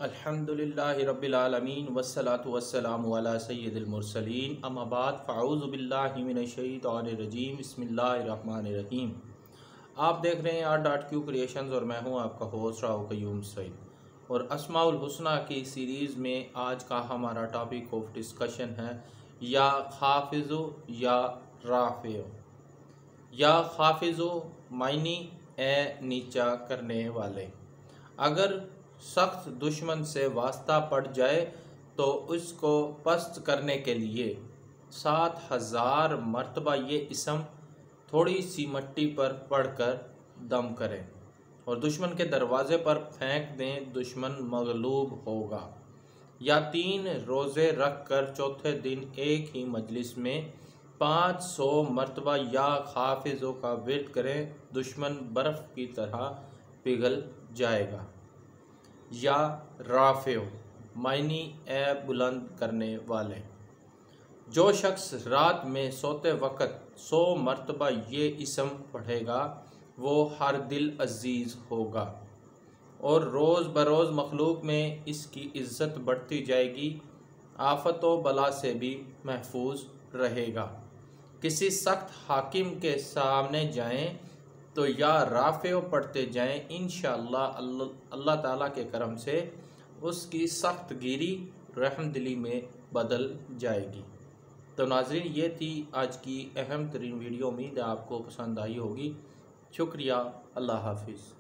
अल्हम्दुलिल्लाहि रब्बिल आलमीन वस्सलातु वस्सलामु अला सय्यिदिल मुरसलीन अम्मा बाद फ़अऊज़ु बिल्लाहि मिनश शैतानिर रजीम बिस्मिल्लाहिर रहमानिर रहीम। आप देख रहे हैं R.Q क्रिएशंस और मैं हूं आपका होस्ट राव क़य्यूम सईद। और अस्माउल हुस्ना की सीरीज़ में आज का हमारा टॉपिक ऑफ डिस्कशन है या खाफिज़ु या राफ़िउ। या खाफिज़ु मायनी ए नीचा करने वाले। अगर सख्त दुश्मन से वास्ता पड़ जाए तो उसको पस्त करने के लिए 7000 मरतबा ये इसम थोड़ी सी मिट्टी पर पढ़कर दम करें और दुश्मन के दरवाज़े पर फेंक दें, दुश्मन मगलूब होगा। या 3 रोज़े रख कर चौथे दिन एक ही मजलिस में 500 मरतबा या खाफिज़ों का विर्द करें, दुश्मन बर्फ़ की तरह पिघल जाएगा। या राफ़िउ मायनी ए बुलंद करने वाले। जो शख्स रात में सोते वक़्त 100 मरतबा ये इसम पढ़ेगा वो हर दिल अजीज़ होगा और रोज़ बरोज़ मखलूक में इसकी इज़्ज़त बढ़ती जाएगी, आफ़त व बला से भी महफूज रहेगा। किसी सख्त हाकिम के सामने जाएं तो या राफ़िउ पढ़ते जाएं, इंशाअल्लाह अल्लाह ताला के करम से उसकी सख्त गिरी रहमदिली में बदल जाएगी। तो नाज़रीन, ये थी आज की अहम तरीन वीडियो। उम्मीद है आपको पसंद आई होगी। शुक्रिया। अल्लाह हाफिज़।